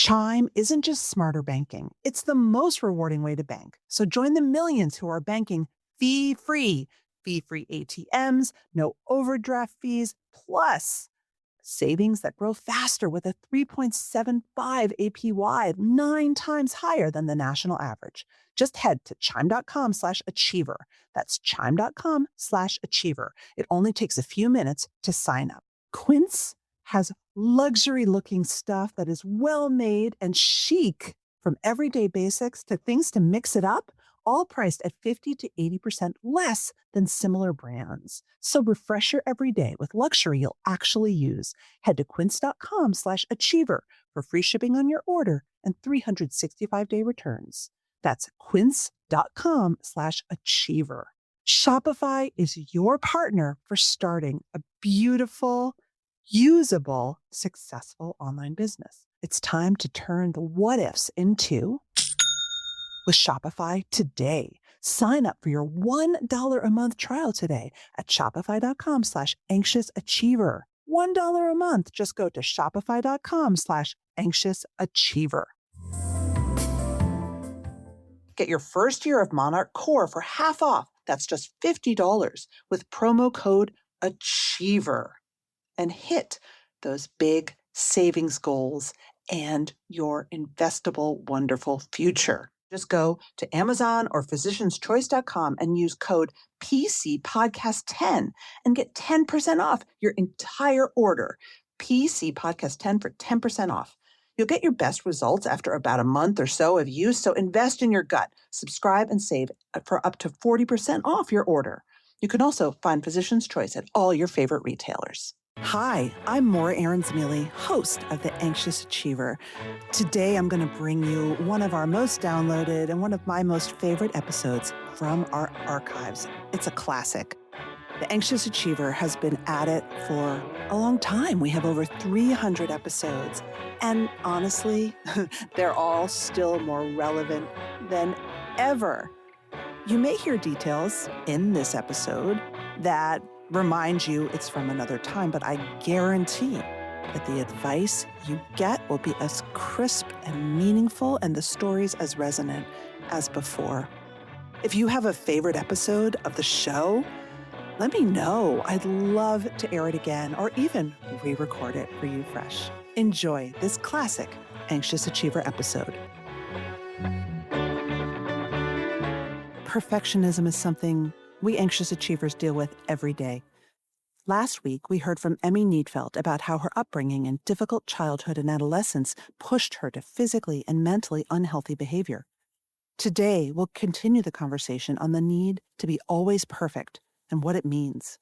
Chime isn't just smarter banking, it's the most rewarding way to bank. So join the millions who are banking fee-free. Fee-free ATMs, no overdraft fees, plus savings that grow faster with a 3.75 APY, 9 times higher than the national average. Just head to chime.com/achiever. That's chime.com/achiever. It only takes a few minutes to sign up. Quince has luxury looking stuff that is well made and chic, from everyday basics to things to mix it up, all priced at 50 to 80% less than similar brands. So refresh your every day with luxury you'll actually use. Head to quince.com/achiever for free shipping on your order and 365-day returns. That's quince.com/achiever. Shopify is your partner for starting a beautiful, usable, successful online business. It's time to turn the what ifs into with Shopify today. Sign up for your $1 a month trial today at shopify.com/anxiousachiever. $1 a month. Just go to shopify.com/anxiousachiever. Get your first year of Monarch Core for half off. That's just $50 with promo code ACHIEVER. And hit those big savings goals and your investable, wonderful future. Just go to Amazon or physicianschoice.com and use code PCPodcast10 and get 10% off your entire order. PCPodcast10 for 10% off. You'll get your best results after about a month or so of use, so invest in your gut. Subscribe and save for up to 40% off your order. You can also find Physician's Choice at all your favorite retailers. Hi, I'm Maura Aarons-Mele, host of The Anxious Achiever. Today, I'm going to bring you one of our most downloaded and one of my most favorite episodes from our archives. It's a classic. The Anxious Achiever has been at it for a long time. We have over 300 episodes. And honestly, they're all still more relevant than ever. You may hear details in this episode that remind you it's from another time, but I guarantee that the advice you get will be as crisp and meaningful and the stories as resonant as before. If you have a favorite episode of the show, let me know. I'd love to air it again or even re-record it for you fresh. Enjoy this classic Anxious Achiever episode. Perfectionism is something we anxious achievers deal with every day. Last week, we heard from Emmy Needfeld about how her upbringing and difficult childhood and adolescence pushed her to physically and mentally unhealthy behavior. Today, we'll continue the conversation on the need to be always perfect and what it means.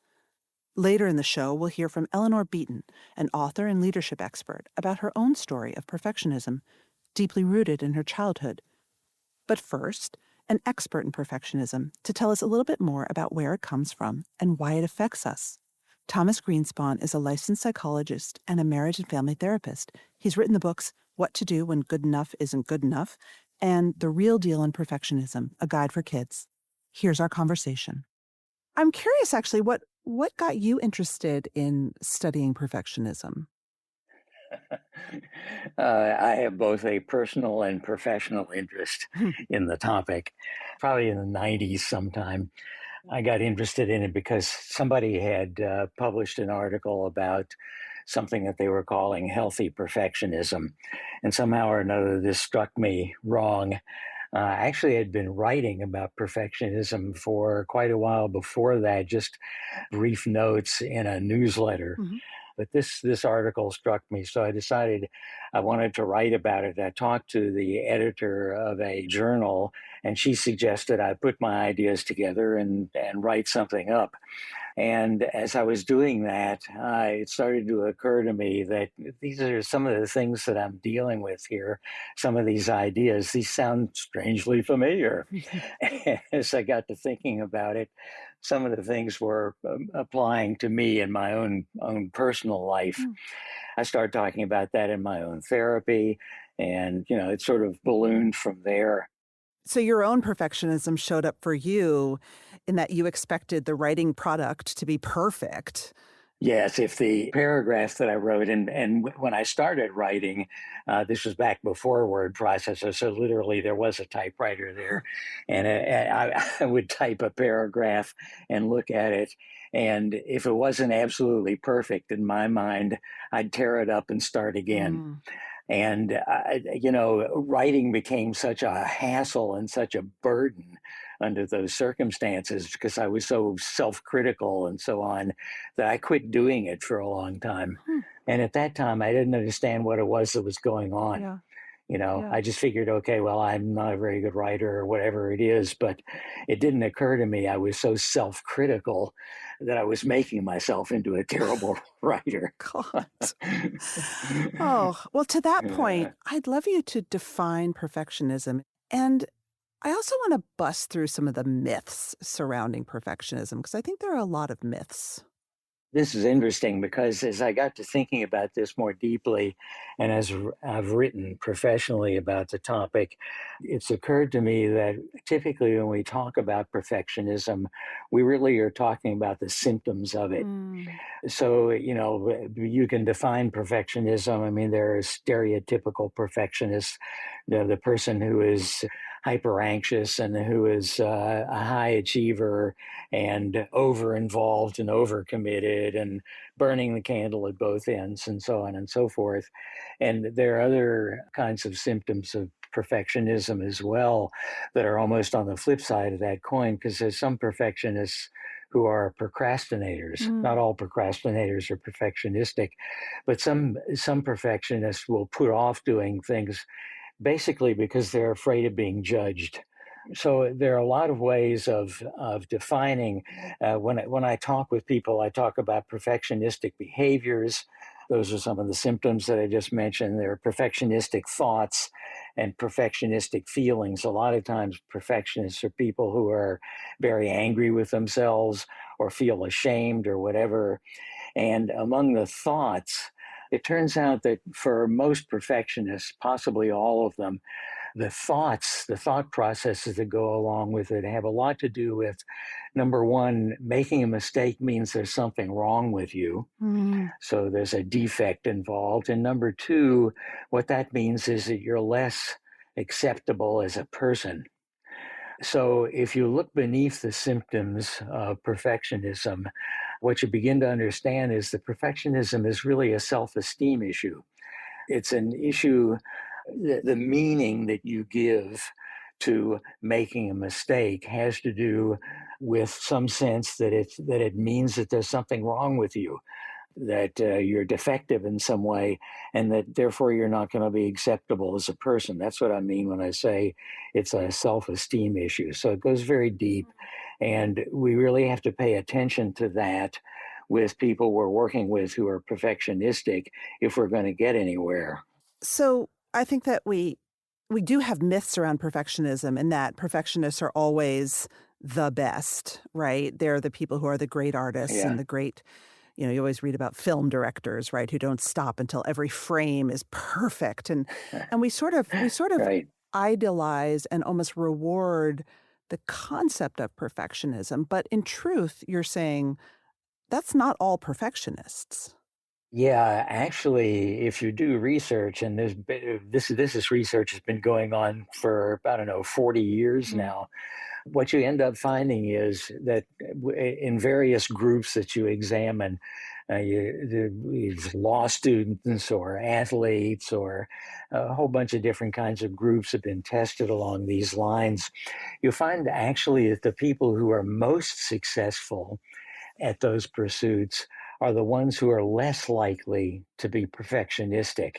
Later in the show, we'll hear from Eleanor Beaton, an author and leadership expert, about her own story of perfectionism, deeply rooted in her childhood. But first, an expert in perfectionism to tell us a little bit more about where it comes from and why it affects us. Thomas Greenspon is a licensed psychologist and a marriage and family therapist. He's written the books What to Do When Good Enough Isn't Good Enough and The Real Deal in Perfectionism, a guide for kids. Here's our conversation. I'm curious, actually, what got you interested in studying perfectionism? I have both a personal and professional interest in the topic. Probably in the 90s sometime, I got interested in it because somebody had published an article about something that they were calling healthy perfectionism. And somehow or another, this struck me wrong. Actually, I had been writing about perfectionism for quite a while before that, just brief notes in a newsletter. Mhm. But this article struck me, so I decided I wanted to write about it. I talked to the editor of a journal, and she suggested I put my ideas together and write something up. And as I was doing that, it started to occur to me that these are some of the things that I'm dealing with here. Some of these ideas, these sound strangely familiar. As I got to thinking about it, some of the things were applying to me in my own personal life. Mm. I started talking about that in my own therapy, and it sort of ballooned from there. So your own perfectionism showed up for you in that you expected the writing product to be perfect. Yes, if the paragraph that I wrote, and when I started writing, this was back before word processor, so literally there was a typewriter there, and I would type a paragraph and look at it, and if it wasn't absolutely perfect in my mind, I'd tear it up and start again. Mm, And, writing became such a hassle and such a burden under those circumstances because I was so self critical and so on that I quit doing it for a long time. hmm, And at that time, I didn't understand what it was that was going on. yeah, I yeah. just figured, okay, well, I'm not a very good writer or whatever it is, but it didn't occur to me I was so self critical that I was making myself into a terrible writer. God. Oh, well, to that point, Yeah. I'd love you to define perfectionism. And I also want to bust through some of the myths surrounding perfectionism because I think there are a lot of myths. This is interesting because as I got to thinking about this more deeply, and as I've written professionally about the topic, it's occurred to me that typically when we talk about perfectionism, we really are talking about the symptoms of it. Mm, So, you can define perfectionism. I mean, there are stereotypical perfectionists, the person who is hyper anxious and who is a high achiever and over involved and over committed and burning the candle at both ends and so on and so forth. And there are other kinds of symptoms of perfectionism as well that are almost on the flip side of that coin because there's some perfectionists who are procrastinators. Not mm, all procrastinators are perfectionistic, but some perfectionists will put off doing things basically because they're afraid of being judged. So there are a lot of ways of defining. When I talk with people, I talk about perfectionistic behaviors. Those are some of the symptoms that I just mentioned. There are perfectionistic thoughts and perfectionistic feelings. A lot of times, perfectionists are people who are very angry with themselves or feel ashamed or whatever. And among the thoughts, it turns out that for most perfectionists, possibly all of them, the thought processes that go along with it have a lot to do with number one, making a mistake means there's something wrong with you. mm. So there's a defect involved. And number two, what that means is that you're less acceptable as a person. So if you look beneath the symptoms of perfectionism, what you begin to understand is that perfectionism is really a self esteem issue. It's an issue, the meaning that you give to making a mistake has to do with some sense that it means that there's something wrong with you, that you're defective in some way, and that therefore you're not going to be acceptable as a person. That's what I mean when I say it's a self esteem issue. So it goes very deep, and we really have to pay attention to that with people we're working with who are perfectionistic if we're going to get anywhere. So I think that we do have myths around perfectionism and that perfectionists are always the best, right? They're the people who are the great artists and Yeah. the great, you always read about film directors, right, who don't stop until every frame is perfect. And we sort of Right. idolize and almost reward the concept of perfectionism. But in truth, you're saying that's not all perfectionists. Yeah, actually, if you do research, and this is research has been going on for I don't know 40 years Mm, now. What you end up finding is that in various groups that you examine, these law students or athletes or a whole bunch of different kinds of groups have been tested along these lines. You find actually that the people who are most successful at those pursuits are the ones who are less likely to be perfectionistic.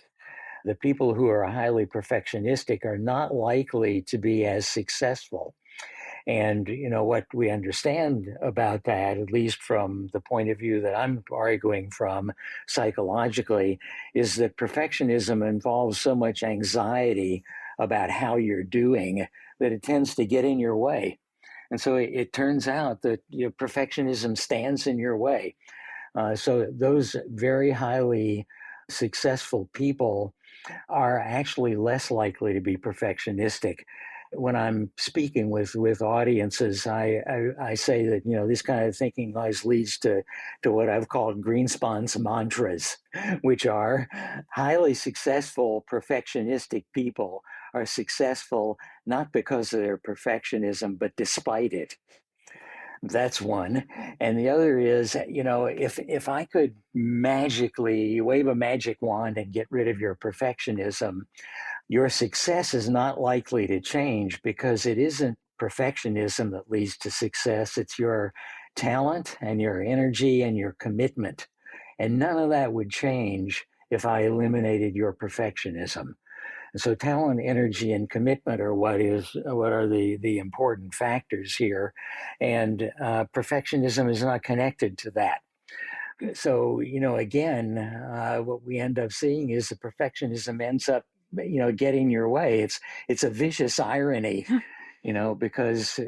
The people who are highly perfectionistic are not likely to be as successful. And what we understand about that, at least from the point of view that I'm arguing from psychologically, is that perfectionism involves so much anxiety about how you're doing that it tends to get in your way. And so it turns out that perfectionism stands in your way. So those very highly successful people are actually less likely to be perfectionistic. when I'm speaking with audiences, I say that this kind of thinking always leads to what I've called Greenspon's mantras, which are highly successful perfectionistic people are successful not because of their perfectionism, but despite it. That's one. And the other is, if I could magically wave a magic wand and get rid of your perfectionism, your success is not likely to change because it isn't perfectionism that leads to success. It's your talent and your energy and your commitment. And none of that would change if I eliminated your perfectionism. And so talent, energy, and commitment are what are the important factors here, and perfectionism is not connected to that. So again, what we end up seeing is that perfectionism ends up getting your way. It's a vicious irony, because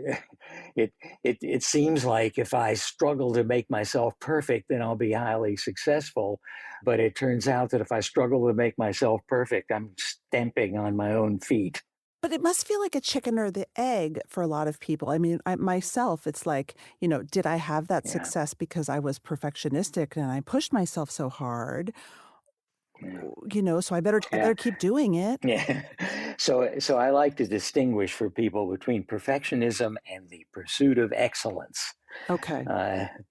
it seems like if I struggle to make myself perfect, then I'll be highly successful. But it turns out that if I struggle to make myself perfect, I'm stamping on my own feet. But it must feel like a chicken or the egg for a lot of people. I mean, myself, it's like, did I have that Yeah. success because I was perfectionistic and I pushed myself so hard? Yeah. So I better Yeah. keep doing it. Yeah. So I like to distinguish for people between perfectionism and the pursuit of excellence. Okay.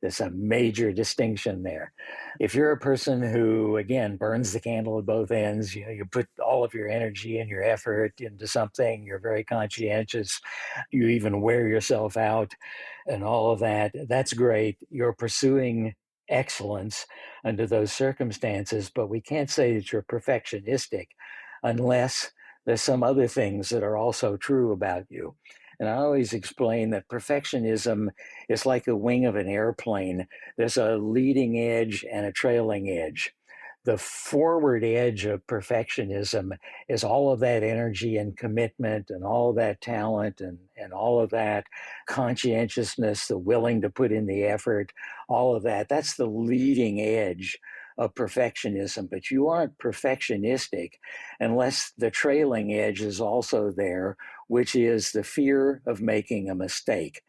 There's a major distinction there. If you're a person who, again, burns the candle at both ends, you put all of your energy and your effort into something, you're very conscientious, you even wear yourself out and all of that, that's great. You're pursuing excellence under those circumstances, but we can't say that you're perfectionistic unless there's some other things that are also true about you. And I always explain that perfectionism is like the wing of an airplane. There's a leading edge and a trailing edge. The forward edge of perfectionism is all of that energy and commitment and all of that talent and all of that conscientiousness, the willing to put in the effort, all of that. That's the leading edge of perfectionism. But you aren't perfectionistic unless the trailing edge is also there, which is the fear of making a mistake.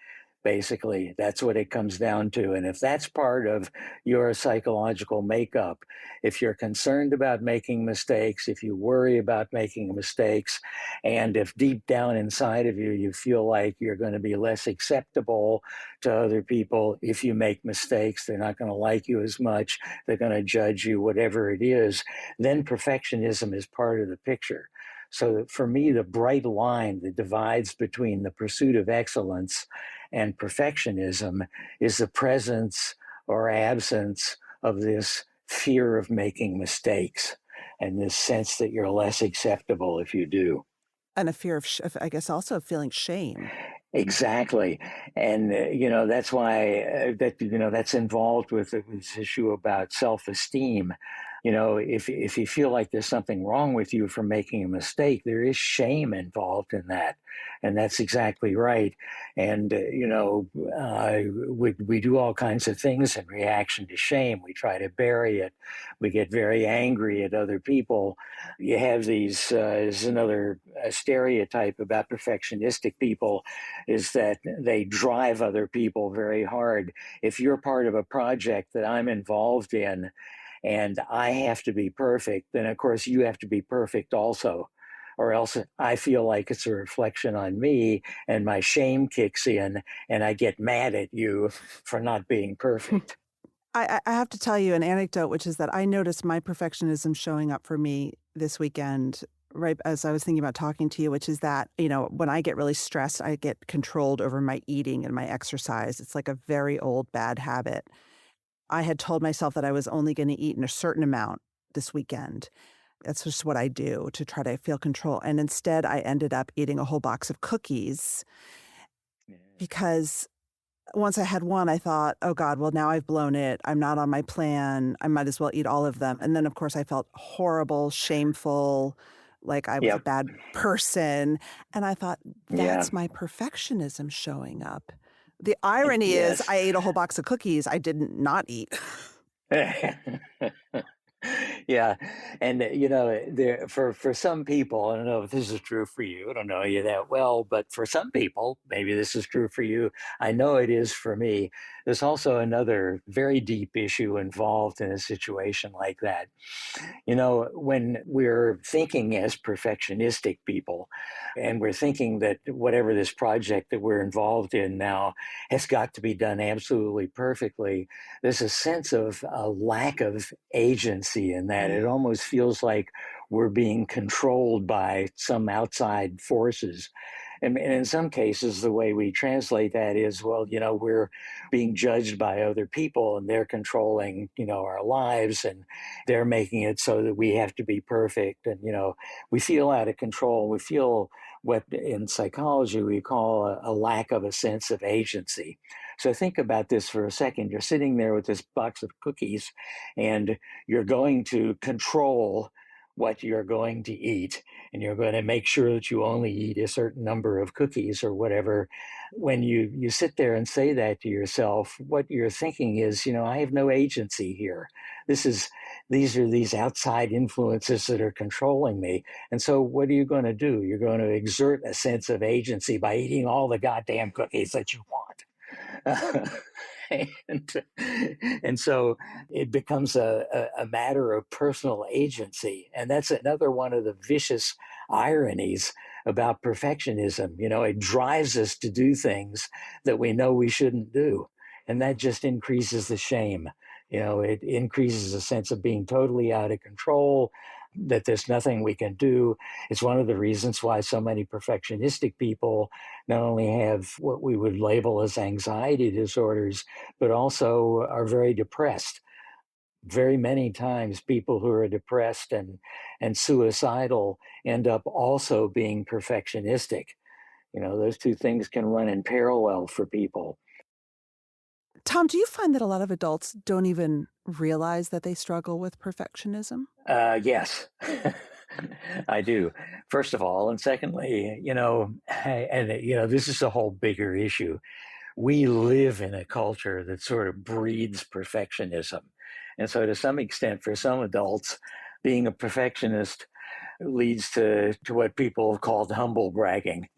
Basically, that's what it comes down to. And if that's part of your psychological makeup, if you're concerned about making mistakes, if you worry about making mistakes, and if deep down inside of you, you feel like you're going to be less acceptable to other people if you make mistakes, they're not going to like you as much, they're going to judge you, whatever it is, then perfectionism is part of the picture. So for me, the bright line that divides between the pursuit of excellence and perfectionism is the presence or absence of this fear of making mistakes and this sense that you're less acceptable if you do. And a fear I guess also of feeling shame. Exactly, and that's why that's involved with this issue about self-esteem. If you feel like there's something wrong with you for making a mistake, there is shame involved in that, and that's exactly right. And we do all kinds of things in reaction to shame. We try to bury it. We get very angry at other people. You have these. Is another stereotype about perfectionistic people is that they drive other people very hard. If you're part of a project that I'm involved in and I have to be perfect, then of course you have to be perfect also. Or else I feel like it's a reflection on me and my shame kicks in and I get mad at you for not being perfect. I have to tell you an anecdote, which is that I noticed my perfectionism showing up for me this weekend, right as I was thinking about talking to you, which is that, when I get really stressed, I get controlled over my eating and my exercise. It's like a very old bad habit. I had told myself that I was only going to eat in a certain amount this weekend. That's just what I do to try to feel control. And instead, I ended up eating a whole box of cookies because once I had one, I thought, "Oh god, well, now I've blown it. I'm not on my plan. I might as well eat all of them." And then, of course, I felt horrible, shameful, like I was a Yep. bad person, and I thought, Yeah. "That's my perfectionism showing up." The irony is Yes. I ate a whole box of cookies I didn't not eat. Yeah, and there for some people, I don't know if this is true for you. I don't know you that well, but for some people, maybe this is true for you. I know it is for me. There's also another very deep issue involved in a situation like that. When we're thinking as perfectionistic people, and we're thinking that whatever this project that we're involved in now has got to be done absolutely perfectly, there's a sense of a lack of agency in that. It Mm. almost feels like we're being controlled by some outside forces. And in some cases, the way we translate that is, well, we're being judged by other people and they're controlling, our lives, and they're making it so that we have to be perfect. And, we feel out of control. We feel what in psychology we call a lack of a sense of agency. So think about this for a second. You're sitting there with this box of cookies and you're going to control what you're going to eat, and you're going to make sure that you only eat a certain number of cookies or whatever. When you sit there and say that to yourself, what you're thinking is, I have no agency here. This is these are these outside influences that are controlling me. And so what are you going to do? You're going to exert a sense of agency by eating all the goddamn cookies that you want. and, and so it becomes a matter of personal agency. And that's another one of the vicious ironies about perfectionism. It drives us to do things that we know we shouldn't do. And that just increases the shame. It increases a sense of being totally out of control, that there's nothing we can do. It's one of the reasons why so many perfectionistic people not only have what we would label as anxiety disorders, but also are very depressed. Very many times, people who are depressed and suicidal end up also being perfectionistic. Those two things can run in parallel for people. Tom, do you find that a lot of adults don't even realize that they struggle with perfectionism? Yes, I do. First of all, and secondly, this is a whole bigger issue. We live in a culture that sort of breeds perfectionism. And so, to some extent, for some adults, being a perfectionist leads to what people have called humble bragging.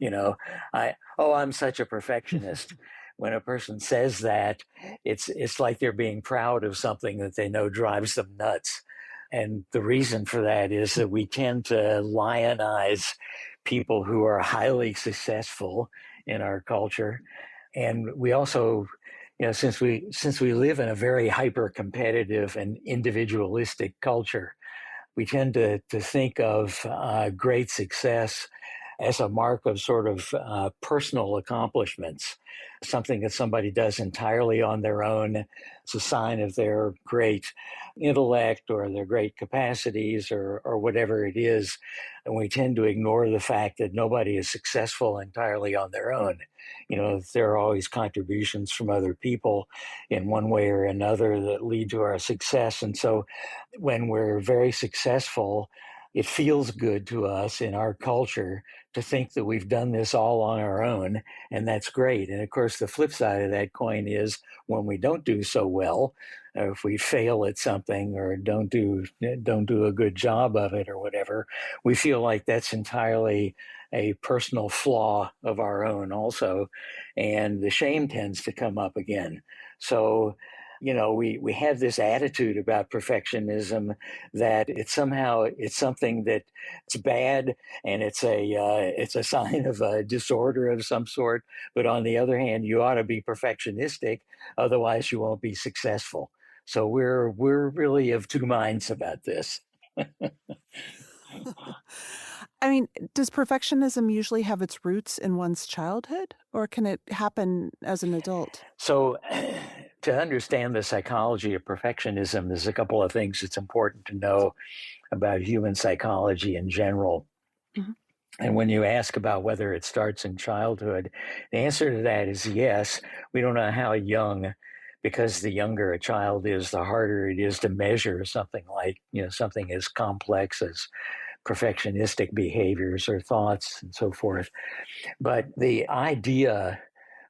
I'm such a perfectionist. When a person says that, it's like they're being proud of something that they know drives them nuts. And the reason for that is that we tend to lionize people who are highly successful in our culture. And we also, since we live in a very hyper competitive and individualistic culture, we tend to think of great success as a mark of sort of personal accomplishments, something that somebody does entirely on their own. It's a sign of their great intellect or their great capacities or whatever it is. And we tend to ignore the fact that nobody is successful entirely on their own. There are always contributions from other people in one way or another that lead to our success. And so when we're very successful, it feels good to us in our culture to think that we've done this all on our own, and that's great. And of course, the flip side of that coin is when we don't do so well, or if we fail at something or don't do a good job of it or whatever, we feel like that's entirely a personal flaw of our own also, and the shame tends to come up again. So we have this attitude about perfectionism that it's something that it's bad, and it's a sign of a disorder of some sort. But on the other hand, you ought to be perfectionistic, otherwise you won't be successful. So we're really of two minds about this. I mean, does perfectionism usually have its roots in one's childhood, or can it happen as an adult? So, to understand the psychology of perfectionism, there's a couple of things it's important to know about human psychology in general. Mhm. And when you ask about whether it starts in childhood, the answer to that is yes. We don't know how young, because the younger a child is, the harder it is to measure something like, something as complex as perfectionistic behaviors or thoughts and so forth. But the idea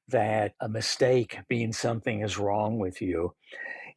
that a mistake means something is wrong with you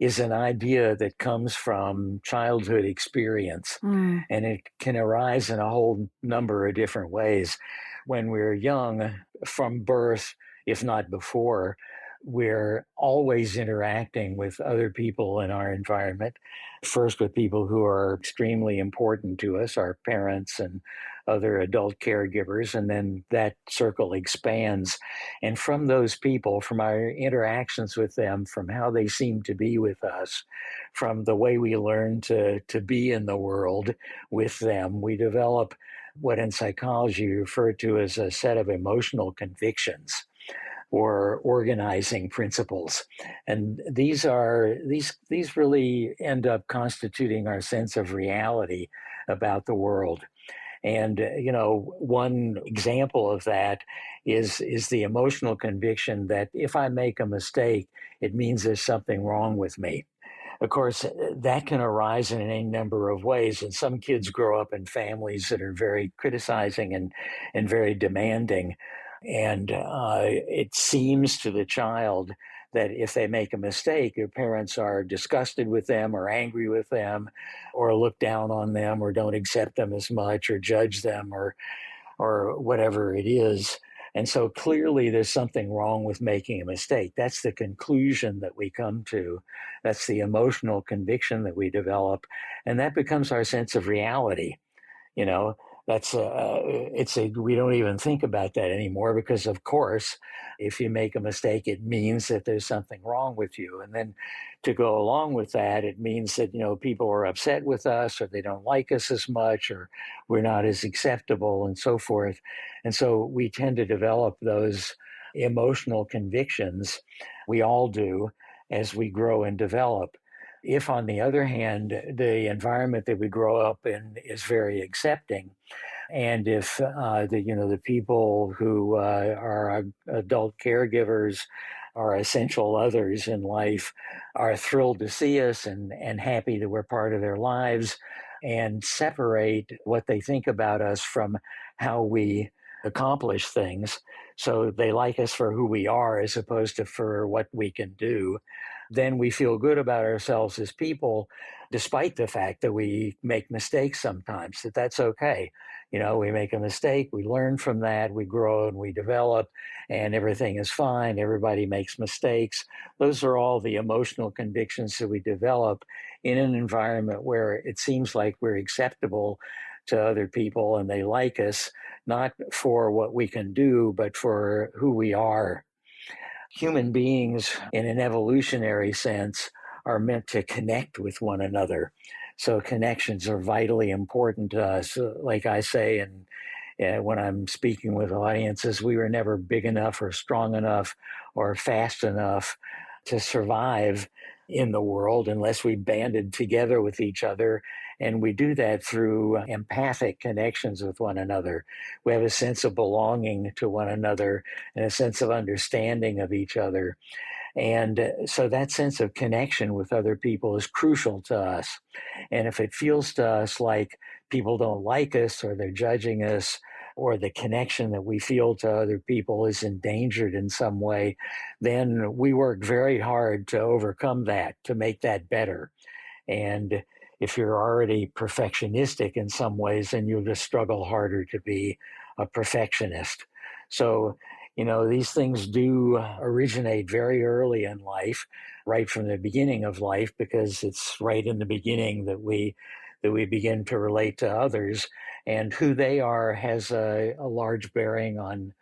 is an idea that comes from childhood experience, Mm. and it can arise in a whole number of different ways. When we're young, from birth, if not before, we're always interacting with other people in our environment. First, with people who are extremely important to us, our parents and other adult caregivers, and then that circle expands. And from those people, from our interactions with them, from how they seem to be with us, from the way we learn to be in the world with them, we develop what in psychology we refer to as a set of emotional convictions or organizing principles. And these really end up constituting our sense of reality about the world. And one example of that is the emotional conviction that if I make a mistake, it means there's something wrong with me. Of course, that can arise in any number of ways. And some kids grow up in families that are very criticizing and very demanding. And it seems to the child that if they make a mistake, their parents are disgusted with them or angry with them or look down on them or don't accept them as much or judge them or whatever it is. And so clearly there's something wrong with making a mistake. That's the conclusion that we come to. That's the emotional conviction that we develop. And that becomes our sense of reality. You know, that's it's a we don't even think about that anymore because, of course, if you make a mistake, it means that there's something wrong with you. And then to go along with that, it means that people are upset with us, or they don't like us as much, or we're not as acceptable, and so forth. And so we tend to develop those emotional convictions. We all do as we grow and develop. If, on the other hand, the environment that we grow up in is very accepting, and if the people who are adult caregivers are essential others in life are thrilled to see us and happy that we're part of their lives, and separate what they think about us from how we accomplish things, so they like us for who we are as opposed to for what we can do, then we feel good about ourselves as people, despite the fact that we make mistakes sometimes. That's okay. We make a mistake, we learn from that, we grow and we develop, and everything is fine. Everybody makes mistakes. Those are all the emotional convictions that we develop in an environment where it seems like we're acceptable to other people and they like us, not for what we can do, but for who we are. Human beings, in an evolutionary sense, are meant to connect with one another. So connections are vitally important to us. Like I say, and when I'm speaking with audiences, we were never big enough or strong enough or fast enough to survive in the world unless we banded together with each other. And we do that through empathic connections with one another. We have a sense of belonging to one another and a sense of understanding of each other. And so that sense of connection with other people is crucial to us. And if it feels to us like people don't like us or they're judging us, or the connection that we feel to other people is endangered in some way, then we work very hard to overcome that, to make that better. And if you're already perfectionistic in some ways, then you'll just struggle harder to be a perfectionist. So, these things do originate very early in life, right from the beginning of life, because it's right in the beginning that we begin to relate to others, and who they are has a large bearing on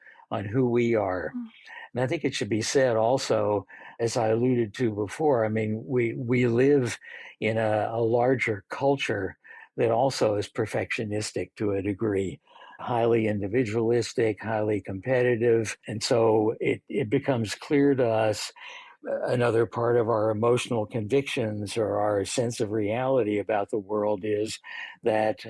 who we are. Mm. And I think it should be said also, as I alluded to before, I mean, we live in a larger culture that also is perfectionistic to a degree, highly individualistic, highly competitive. And so it becomes clear to us, another part of our emotional convictions or our sense of reality about the world is that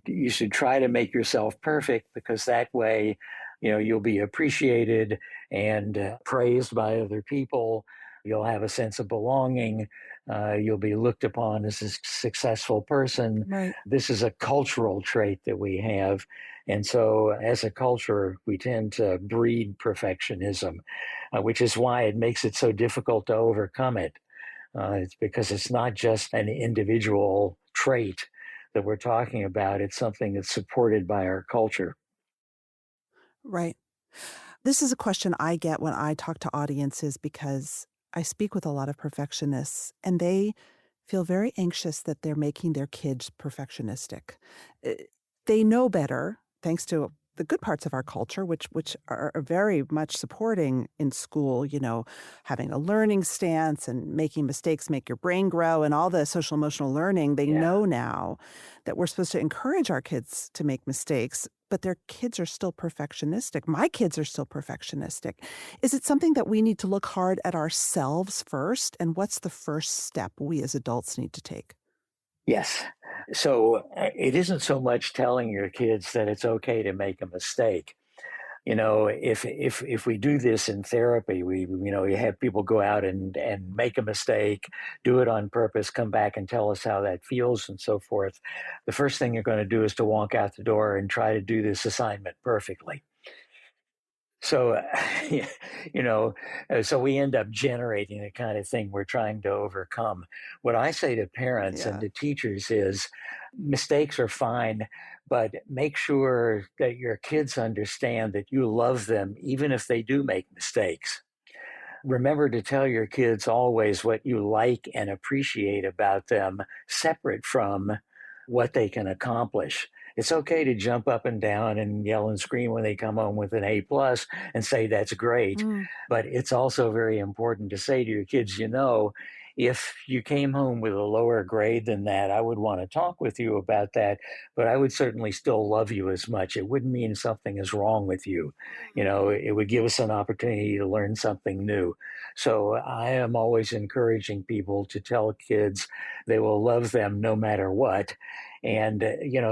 you should try to make yourself perfect, because that way, you'll be appreciated and praised by other people. You'll have a sense of belonging. You'll be looked upon as a successful person. Right. This is a cultural trait that we have. And so, as a culture, we tend to breed perfectionism, which is why it makes it so difficult to overcome it. It's because it's not just an individual trait that we're talking about, it's something that's supported by our culture. Right. This is a question I get when I talk to audiences because I speak with a lot of perfectionists and they feel very anxious that they're making their kids perfectionistic. Uh, They know better, thanks to the good parts of our culture, which are very much supporting in school, having a learning stance and making mistakes make your brain grow and all the social emotional learning. They Yeah. know now that we're supposed to encourage our kids to make mistakes, but their kids are still perfectionistic. My kids are still perfectionistic. Is it something that we need to look hard at ourselves first? And what's the first step we as adults need to take? Yes. So it isn't so much telling your kids that it's okay to make a mistake. If we do this in therapy, we have people go out and make a mistake, do it on purpose, come back and tell us how that feels and so forth. The first thing you're going to do is to walk out the door and try to do this assignment perfectly. So, you know, so we end up generating the kind of thing we're trying to overcome. What I say to parents and Yeah. to teachers is mistakes are fine, but make sure that your kids understand that you love them, even if they do make mistakes. Remember to tell your kids always what you like and appreciate about them, separate from what they can accomplish. It's okay to jump up and down and yell and scream when they come home with an A plus and say that's great. Mm, But it's also very important to say to your kids, if you came home with a lower grade than that, I would want to talk with you about that, but I would certainly still love you as much. It wouldn't mean something is wrong with you. It would give us an opportunity to learn something new. So I am always encouraging people to tell kids they will love them no matter what. And,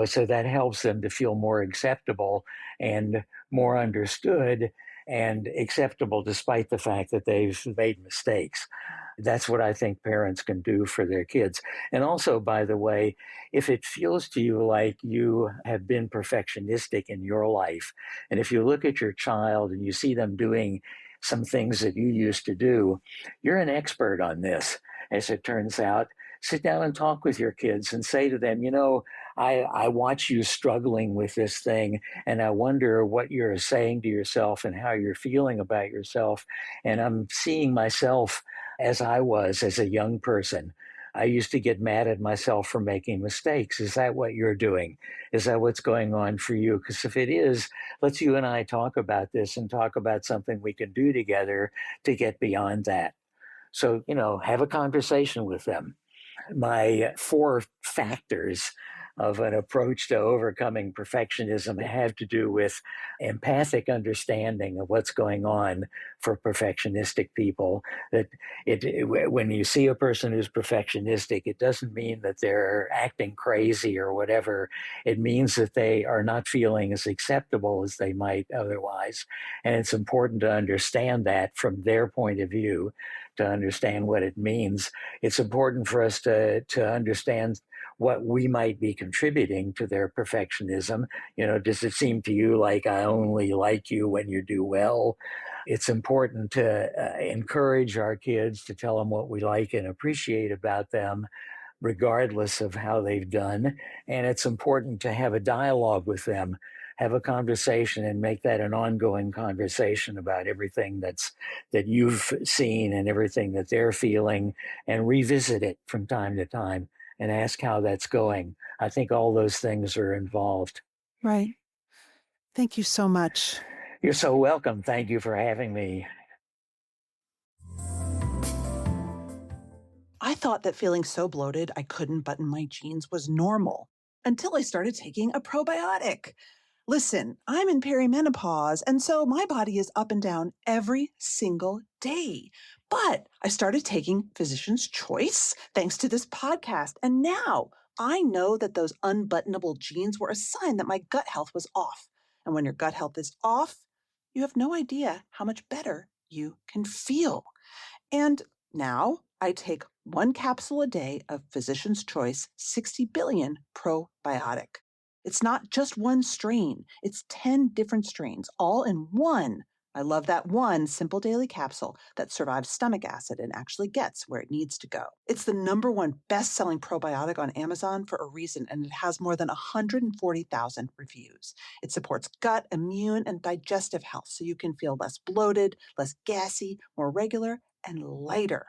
so that helps them to feel more acceptable and more understood and acceptable despite the fact that they've made mistakes. That's what I think parents can do for their kids. And also, by the way, if it feels to you like you have been perfectionistic in your life, and if you look at your child and you see them doing some things that you used to do, you're an expert on this, as it turns out. Sit down and talk with your kids and say to them, I watch you struggling with this thing, and I wonder what you're saying to yourself and how you're feeling about yourself. And I'm seeing myself as I was as a young person. I used to get mad at myself for making mistakes. Is that what you're doing? Is that what's going on for you? Because if it is, let's you and I talk about this and talk about something we can do together to get beyond that. So, have a conversation with them. My four factors of an approach to overcoming perfectionism have to do with empathic understanding of what's going on for perfectionistic people. That when you see a person who's perfectionistic, it doesn't mean that they're acting crazy or whatever. It means that they are not feeling as acceptable as they might otherwise. And it's important to understand that from their point of view, to understand what it means. It's important for us to understand what we might be contributing to their perfectionism. Does it seem to you like I only like you when you do well? It's important to encourage our kids to tell them what we like and appreciate about them, regardless of how they've done. And it's important to have a dialogue with them, have a conversation, and make that an ongoing conversation about everything that you've seen and everything that they're feeling, and revisit it from time to time and ask how that's going. I think all those things are involved. right. Thank you so much. You're so welcome. Thank you for having me. I thought that feeling so bloated I couldn't button my jeans was normal until I started taking a probiotic. Listen, I'm in perimenopause, and so my body is up and down every single day. But I started taking Physician's Choice thanks to this podcast, and now I know that those unbuttonable jeans were a sign that my gut health was off. And when your gut health is off, you have no idea how much better you can feel. And now I take one capsule a day of Physician's Choice 60 billion probiotic. It's not just one strain, it's 10 different strains, all in one I love that one simple daily capsule that survives stomach acid and actually gets where it needs to go. It's the number one best selling probiotic on Amazon for a reason, and it has more than 140,000 reviews. It supports gut, immune, and digestive health so you can feel less bloated, less gassy, more regular, and lighter.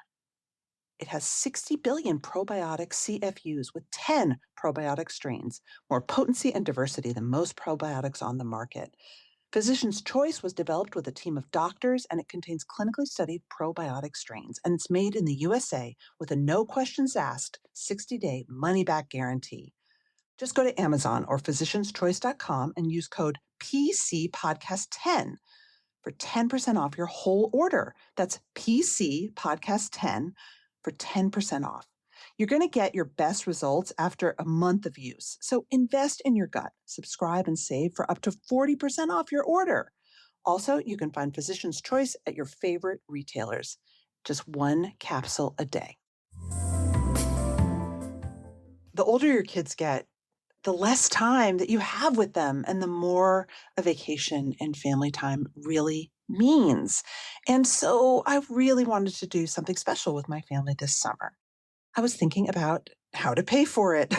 It has 60 billion probiotic CFUs with 10 probiotic strains, more potency and diversity than most probiotics on the market. Physician's Choice was developed with a team of doctors, and it contains clinically studied probiotic strains, and it's made in the USA with a no questions asked 60-day money-back guarantee. Just go to Amazon or physicianschoice.com and use code PCPodcast10 for 10% off your whole order. That's PC Podcast 10 for 10% off. You're going to get your best results after a month of use. So invest in your gut, subscribe, and save for up to 40% off your order. Also, you can find Physician's Choice at your favorite retailers. Just one capsule a day. The older your kids get, the less time that you have with them and the more a vacation and family time really means. And so I really wanted to do something special with my family this summer. I was thinking about how to pay for it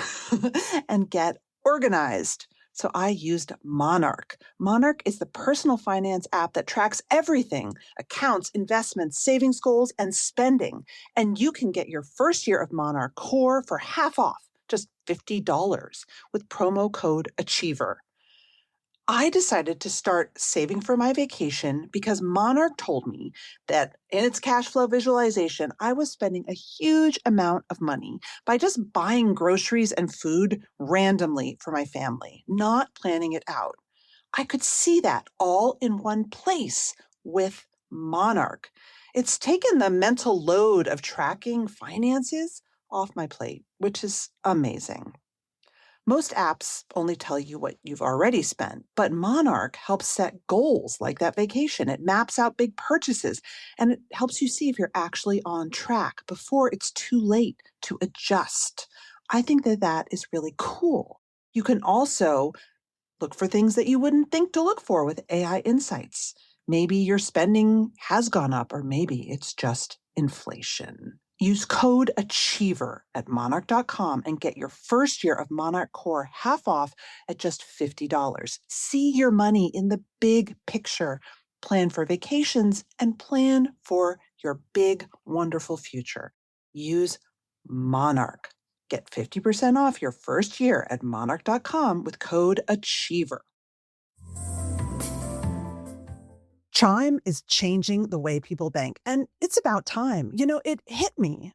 and get organized. So I used Monarch. Monarch is the personal finance app that tracks everything: accounts, investments, savings goals, and spending. And you can get your first year of Monarch Core for half off, just $50, with promo code Achiever. I decided to start saving for my vacation because Monarch told me that in its cash flow visualization, I was spending a huge amount of money by just buying groceries and food randomly for my family, not planning it out. I could see that all in one place with Monarch. It's taken the mental load of tracking finances off my plate, which is amazing. Most apps only tell you what you've already spent, but Monarch helps set goals like that vacation. It maps out big purchases and it helps you see if you're actually on track before it's too late to adjust. I think that that is really cool. You can also look for things that you wouldn't think to look for with AI insights. Maybe your spending has gone up, or maybe it's just inflation. Use code Achiever at monarch.com and get your first year of Monarch Core half off at just $50. See your money in the big picture. Plan for vacations and plan for your big, wonderful future. Use Monarch. Get 50% off your first year at monarch.com with code Achiever. Chime is changing the way people bank, and it's about time. It hit me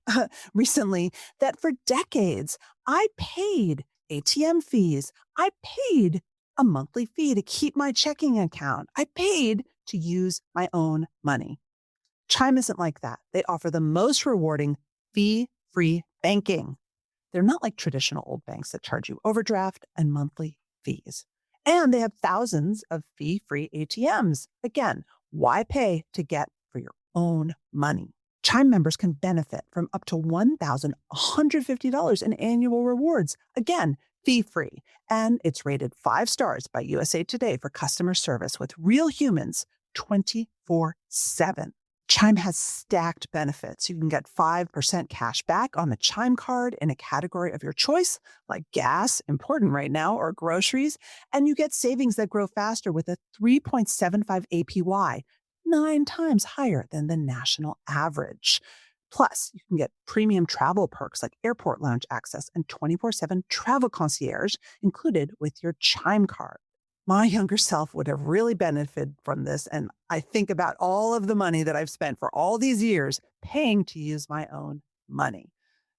recently that for decades, I paid ATM fees. I paid a monthly fee to keep my checking account. I paid to use my own money. Chime isn't like that. They offer the most rewarding fee-free banking. They're not like traditional old banks that charge you overdraft and monthly fees. And they have thousands of fee-free ATMs. Again, why pay to get for your own money? Chime members can benefit from up to $1,150 in annual rewards. Again, fee-free. And it's rated 5 stars by USA Today for customer service with real humans 24/7. Chime has stacked benefits. You can get 5% cash back on a Chime card in a category of your choice, like gas, important right now, or groceries. And you get savings that grow faster with a 3.75 APY, 9 times higher than the national average. Plus, you can get premium travel perks like airport lounge access and 24/7 travel concierge included with your Chime card. My younger self would have really benefited from this. And I think about all of the money that I've spent for all these years paying to use my own money.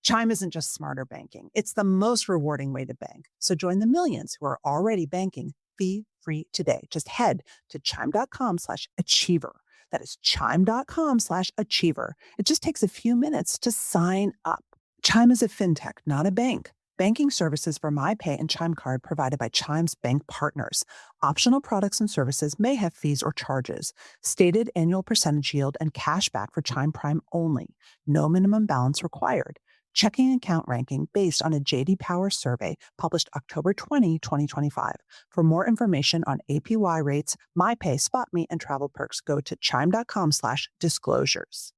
Chime isn't just smarter banking. It's the most rewarding way to bank. So join the millions who are already banking fee-free today. Just head to chime.com/achiever. That is chime.com/achiever. It just takes a few minutes to sign up. Chime is a fintech, not a bank. Banking services for MyPay and Chime Card provided by Chime's bank partners. Optional products and services may have fees or charges. Stated annual percentage yield and cash back for Chime Prime only. No minimum balance required. checking account ranking based on a JD Power survey published October 20, 2025. For more information on APY rates, MyPay, SpotMe, and travel perks, go to chime.com/disclosures.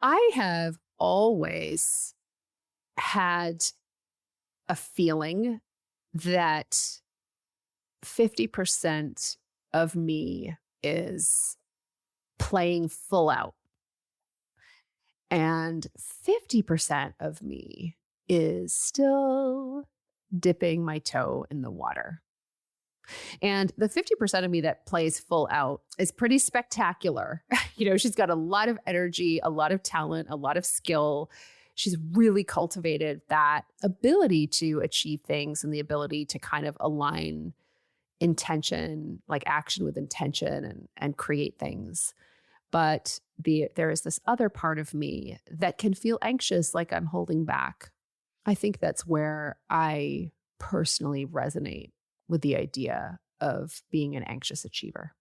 I have always had a feeling that 50% of me is playing full out, and 50% of me is still dipping my toe in the water. And the 50% of me that plays full out is pretty spectacular. She's got a lot of energy, a lot of talent, a lot of skill. She's really cultivated that ability to achieve things and the ability to kind of align intention, like action with intention, and create things. But there is this other part of me that can feel anxious, like I'm holding back. I think that's where I personally resonate with the idea of being an anxious achiever.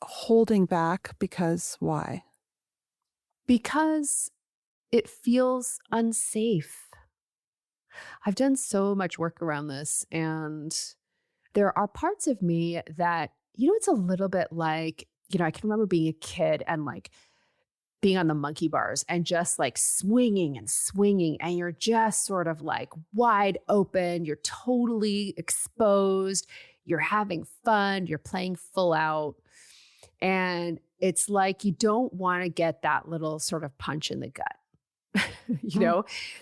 Holding back because why? Because it feels unsafe. I've done so much work around this, and there are parts of me that, it's a little bit like, I can remember being a kid and like being on the monkey bars and just like swinging and swinging, and you're just sort of like wide open, you're totally exposed, you're having fun, you're playing full out. And it's like you don't want to get that little sort of punch in the gut.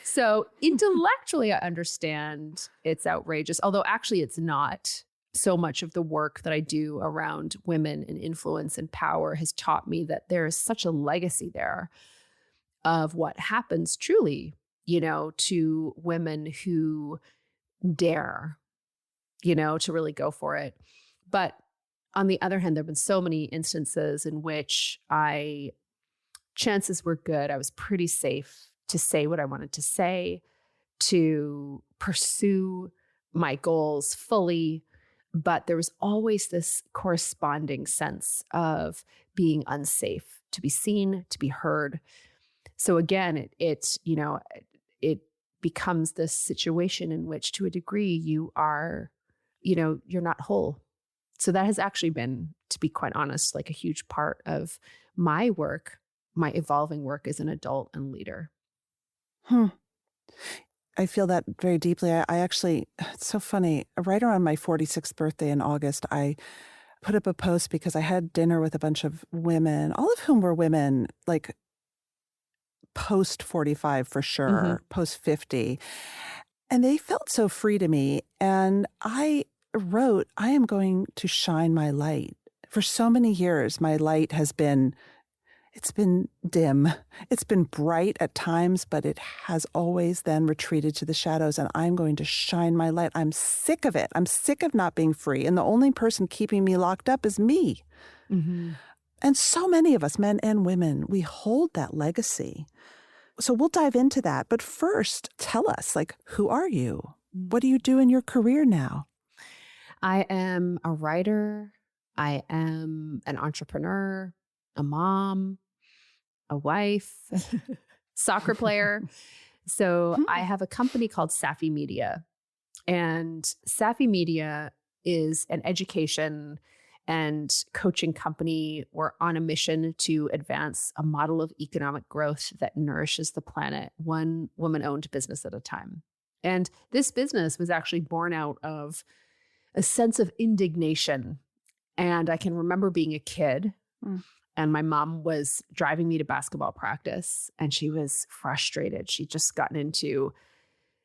So intellectually, I understand it's outrageous, although actually it's not. So much of the work that I do around women and influence and power has taught me that there is such a legacy there of what happens truly, to women who dare, to really go for it. But on the other hand, there have been so many instances in which chances were good. I was pretty safe to say what I wanted to say, to pursue my goals fully. But there was always this corresponding sense of being unsafe, to be seen, to be heard. So again, it becomes this situation in which, to a degree, you are, you're not whole. So that has actually been, to be quite honest, like a huge part of my work, my evolving work as an adult and leader. I feel that very deeply. I actually, it's so funny. Right around my 46th birthday in August, I put up a post because I had dinner with a bunch of women, all of whom were women, like post 45 for sure, post 50. And they felt so free to me. And I wrote, I am going to shine my light. For so many years, my light has been, it's been dim. It's been bright at times, but it has always then retreated to the shadows, and I'm going to shine my light. I'm sick of it. I'm sick of not being free, and the only person keeping me locked up is me. And so many of us, men and women, we hold that legacy. So we'll dive into that. But first, tell us, who are you? What do you do in your career now? I am a writer. I am an entrepreneur, a mom, a wife, soccer player. So I have a company called Safi Media. And Safi Media is an education and coaching company. We're on a mission to advance a model of economic growth that nourishes the planet, one woman-owned business at a time. And this business was actually born out of a sense of indignation. And I can remember being a kid, and my mom was driving me to basketball practice, and she was frustrated. She'd just gotten into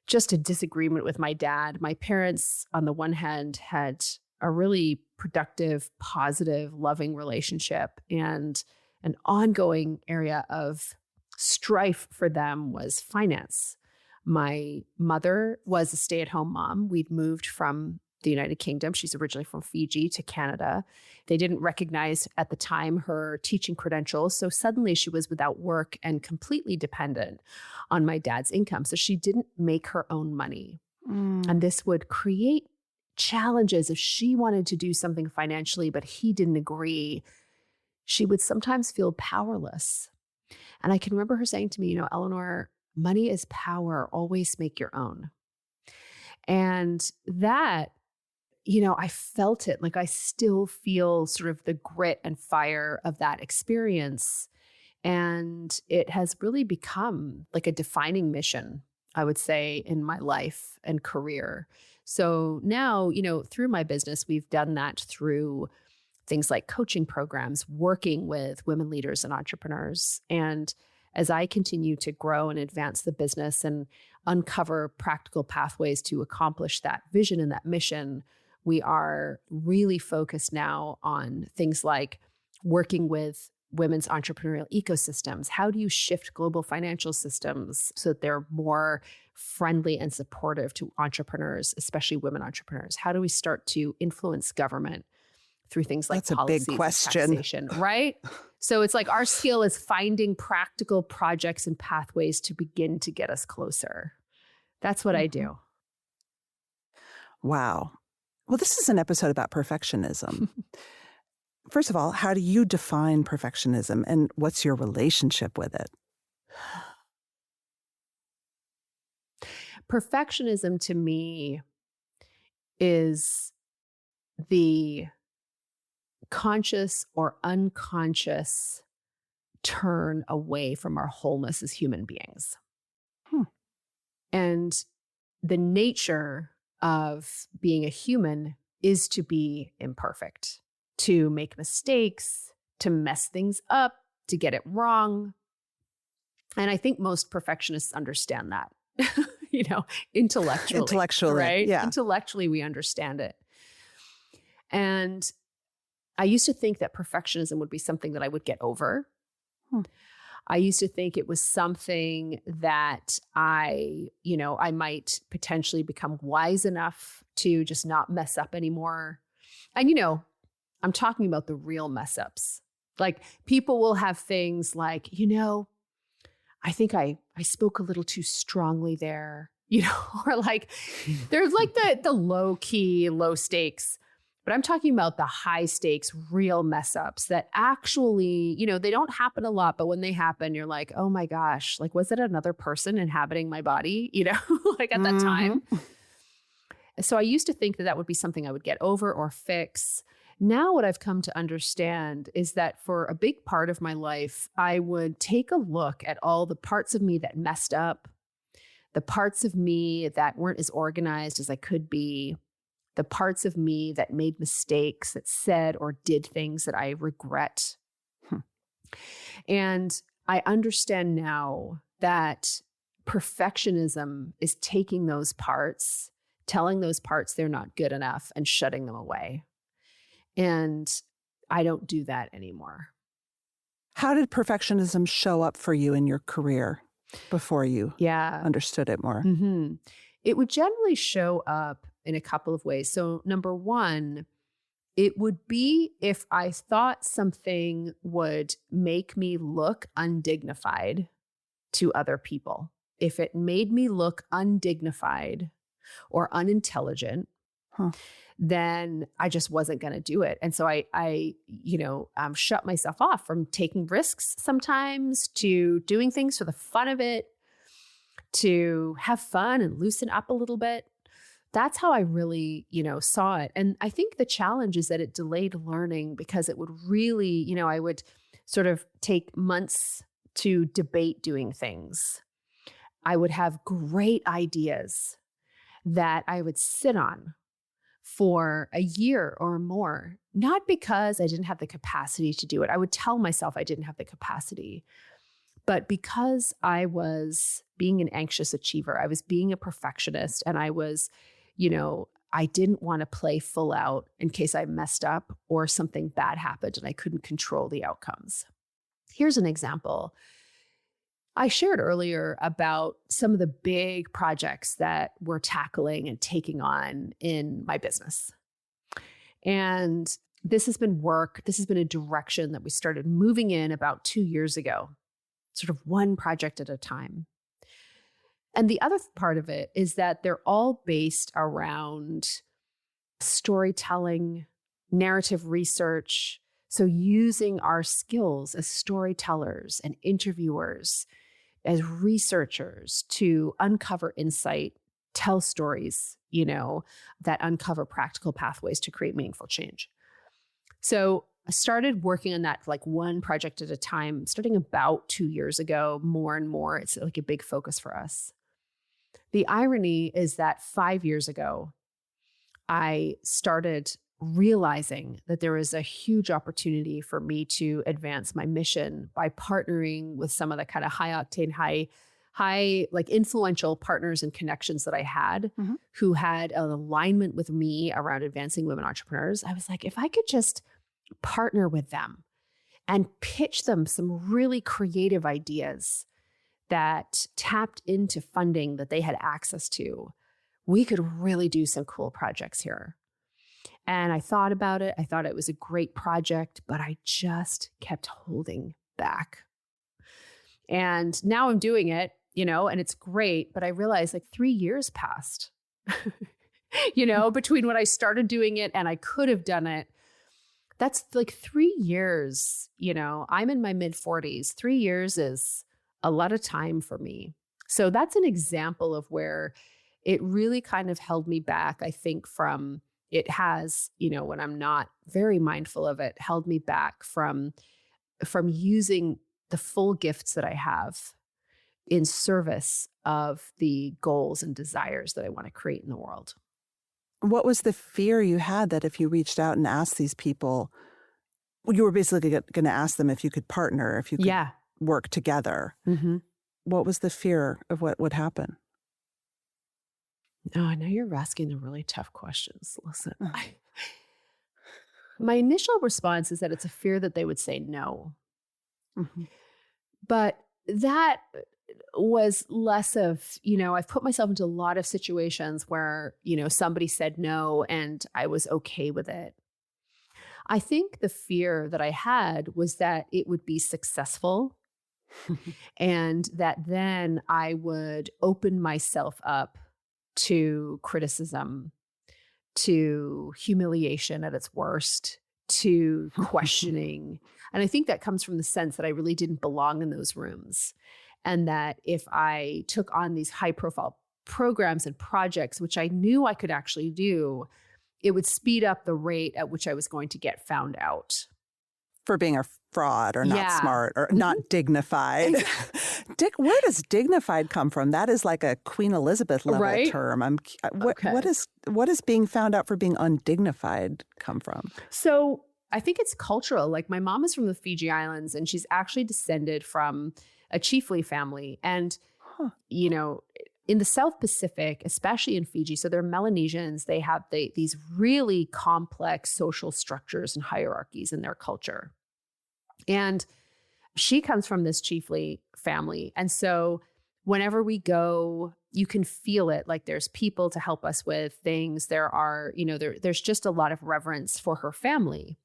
just a disagreement with my dad. My parents, on the one hand, had a really productive, positive, loving relationship, and an ongoing area of strife for them was finance. My mother was a stay-at-home mom. We'd moved from the United Kingdom. She's originally from Fiji to Canada. They didn't recognize at the time her teaching credentials. So suddenly she was without work and completely dependent on my dad's income. So she didn't make her own money. And this would create challenges if she wanted to do something financially, but he didn't agree. She would sometimes feel powerless. And I can remember her saying to me, Eleanor, money is power, always make your own. And that, I felt it. Like I still feel sort of the grit and fire of that experience. And it has really become like a defining mission, I would say, in my life and career. So now, through my business, we've done that through things like coaching programs, working with women leaders and entrepreneurs. And as I continue to grow and advance the business and uncover practical pathways to accomplish that vision and that mission, we are really focused now on things like working with women's entrepreneurial ecosystems. How do you shift global financial systems so that they're more friendly and supportive to entrepreneurs, especially women entrepreneurs? How do we start to influence government through things like That's a big policies and question. taxation, right? So it's like our skill is finding practical projects and pathways to begin to get us closer. That's what I do. Wow. Well, this is an episode about perfectionism. First of all, how do you define perfectionism and what's your relationship with it? Perfectionism to me is the conscious or unconscious turn away from our wholeness as human beings. And the nature of being a human is to be imperfect, to make mistakes, to mess things up, to get it wrong. And I think most perfectionists understand that, intellectually. Right? Yeah. Intellectually, we understand it. And I used to think that perfectionism would be something that I would get over. I used to think it was something that I might potentially become wise enough to just not mess up anymore. And, I'm talking about the real mess ups. Like people will have things like, I think I spoke a little too strongly there, or like there's like the low key, low stakes. But I'm talking about the high stakes, real mess ups that actually, they don't happen a lot. But when they happen, you're like, oh my gosh, like, was it another person inhabiting my body, like at that time? So I used to think that would be something I would get over or fix. Now, what I've come to understand is that for a big part of my life, I would take a look at all the parts of me that messed up, the parts of me that weren't as organized as I could be, the parts of me that made mistakes, that said or did things that I regret. And I understand now that perfectionism is taking those parts, telling those parts they're not good enough and shutting them away. And I don't do that anymore. How did perfectionism show up for you in your career before you understood it more? It would generally show up in a couple of ways. So number one, it would be if I thought something would make me look undignified to other people. If it made me look undignified or unintelligent, then I just wasn't going to do it. And so I shut myself off from taking risks sometimes, to doing things for the fun of it, to have fun and loosen up a little bit. That's how I really, saw it. And I think the challenge is that it delayed learning, because it would really, I would sort of take months to debate doing things. I would have great ideas that I would sit on for a year or more, not because I didn't have the capacity to do it. I would tell myself I didn't have the capacity, but because I was being an anxious achiever, I was being a perfectionist, and I was, I didn't want to play full out in case I messed up or something bad happened and I couldn't control the outcomes. Here's an example. I shared earlier about some of the big projects that we're tackling and taking on in my business. And this has been a direction that we started moving in about 2 years ago, sort of one project at a time. And the other part of it is that they're all based around storytelling, narrative research, So using our skills as storytellers and interviewers, as researchers to uncover insight, tell stories, that uncover practical pathways to create meaningful change. So I started working on that like one project at a time, starting about 2 years ago, more and more. It's like a big focus for us. The irony is that 5 years ago, I started realizing that there was a huge opportunity for me to advance my mission by partnering with some of the kind of high octane, high like influential partners and connections that I had who had an alignment with me around advancing women entrepreneurs. I was like, if I could just partner with them and pitch them some really creative ideas that tapped into funding that they had access to, we could really do some cool projects here. And I thought about it. I thought it was a great project, but I just kept holding back. And now I'm doing it, and it's great. But I realized like 3 years passed, between when I started doing it and I could have done it. That's like 3 years, I'm in my mid-40s. 3 years is a lot of time for me. So that's an example of where it really kind of held me back, I think, from it has, when I'm not very mindful of it, held me back from using the full gifts that I have in service of the goals and desires that I want to create in the world. What was the fear you had that if you reached out and asked these people, you were basically going to ask them if you could partner, if you could work together? Mm-hmm. What was the fear of what would happen? Oh, now you're asking the really tough questions. Listen, my initial response is that it's a fear that they would say no. Mm-hmm. But that was less of, I've put myself into a lot of situations where, somebody said no and I was okay with it. I think the fear that I had was that it would be successful and that then I would open myself up to criticism, to humiliation at its worst, to questioning. And I think that comes from the sense that I really didn't belong in those rooms. And that if I took on these high profile programs and projects, which I knew I could actually do, it would speed up the rate at which I was going to get found out. For being a fraud or not smart or not dignified. Where does dignified come from? That is like a Queen Elizabeth level term. What is being found out for being undignified come from? So I think it's cultural. Like my mom is from the Fiji Islands and she's actually descended from a chiefly family. And, in the South Pacific, especially in Fiji, so they're Melanesians, they have these really complex social structures and hierarchies in their culture. And she comes from this chiefly family. And so whenever we go, you can feel it. Like there's people to help us with things. There are, there's just a lot of reverence for her family.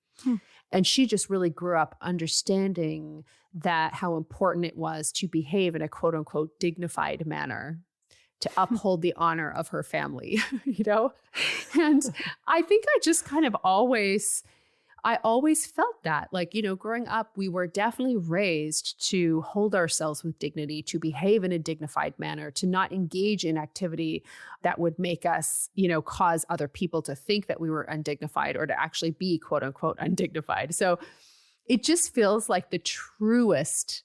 And she just really grew up understanding that how important it was to behave in a quote unquote dignified manner, to uphold the honor of her family, And I think I just kind of always felt that, like, growing up, we were definitely raised to hold ourselves with dignity, to behave in a dignified manner, to not engage in activity that would make us, cause other people to think that we were undignified or to actually be quote unquote undignified. So it just feels like the truest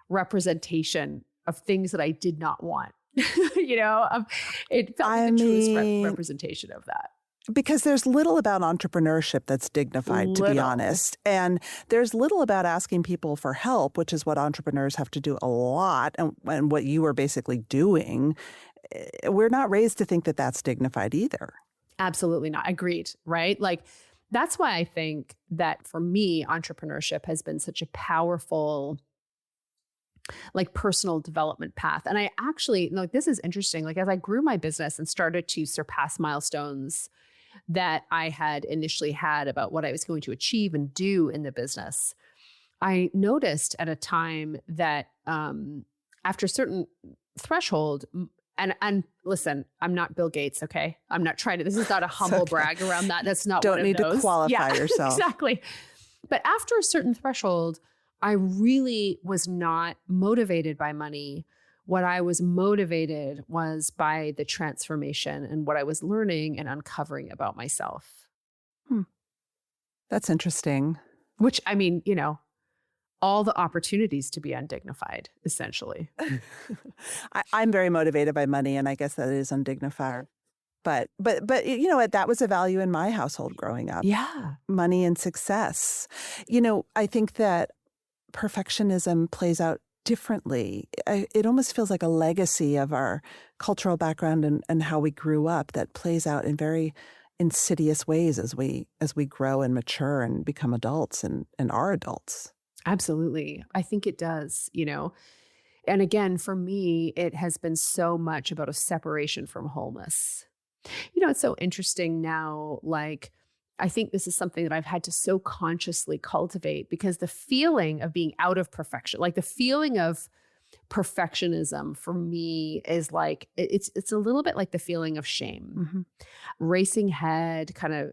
representation of things that I did not want. It felt like the truest representation of that. Because there's little about entrepreneurship that's dignified, to be honest. And there's little about asking people for help, which is what entrepreneurs have to do a lot, and what you are basically doing. We're not raised to think that that's dignified either. Absolutely not. Agreed, right? Like, that's why I think that for me, entrepreneurship has been such a powerful personal development path. And I actually, this is interesting. Like as I grew my business and started to surpass milestones that I had initially had about what I was going to achieve and do in the business, I noticed at a time that after a certain threshold, and listen, I'm not Bill Gates, okay? I'm not trying to, this is not a humble brag around that. That's not Don't one need of those. to qualify yourself. Exactly. But after a certain threshold, I really was not motivated by money. What I was motivated was by the transformation and what I was learning and uncovering about myself. Hmm. That's interesting. Which, I mean, all the opportunities to be undignified, essentially. I'm very motivated by money, and I guess that is undignified. But you know what? That was a value in my household growing up. Yeah. Money and success. I think that perfectionism plays out differently. It almost feels like a legacy of our cultural background and how we grew up that plays out in very insidious ways as we grow and mature and become adults and are adults. Absolutely. I think it does. And again, for me, it has been so much about a separation from wholeness. It's so interesting now. Like, I think this is something that I've had to so consciously cultivate because the feeling of being out of perfection, like the feeling of perfectionism for me is like, it's a little bit like the feeling of shame, Mhm. racing head, kind of,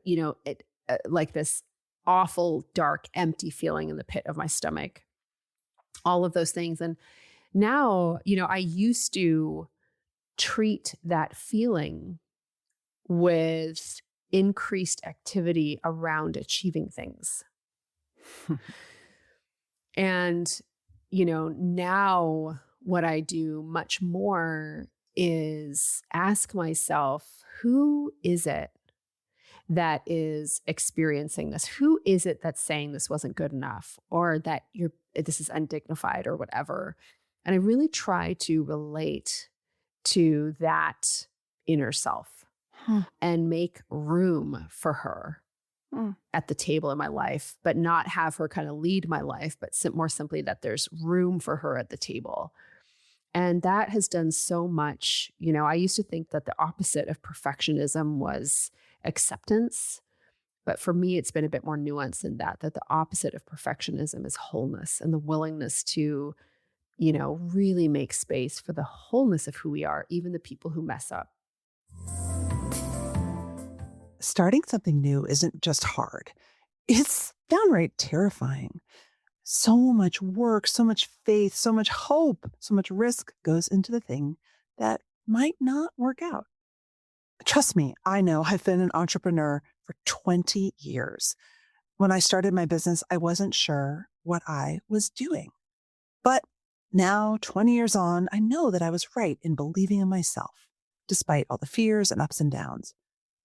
like this awful, dark, empty feeling in the pit of my stomach, all of those things. And now, I used to treat that feeling with increased activity around achieving things. And, now what I do much more is ask myself, who is it that is experiencing this? Who is it that's saying this wasn't good enough or that this is undignified or whatever? And I really try to relate to that inner self Hmm. and make room for her Hmm. at the table in my life, but not have her kind of lead my life, but more simply that there's room for her at the table. And that has done so much. I used to think that the opposite of perfectionism was acceptance. But for me, it's been a bit more nuanced than that the opposite of perfectionism is wholeness and the willingness to, really make space for the wholeness of who we are, even the people who mess up. Starting something new isn't just hard. It's downright terrifying. So much work, so much faith, so much hope, so much risk goes into the thing that might not work out. Trust me, I know I've been an entrepreneur for 20 years. When I started my business, I wasn't sure what I was doing. But now, 20 years on, I know that I was right in believing in myself, despite all the fears and ups and downs.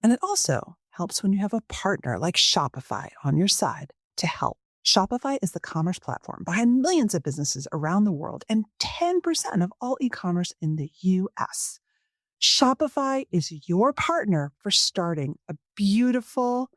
And it also helps when you have a partner like Shopify on your side to help. Shopify is the commerce platform behind millions of businesses around the world and 10% of all e-commerce in the US. Shopify is your partner for starting a beautiful,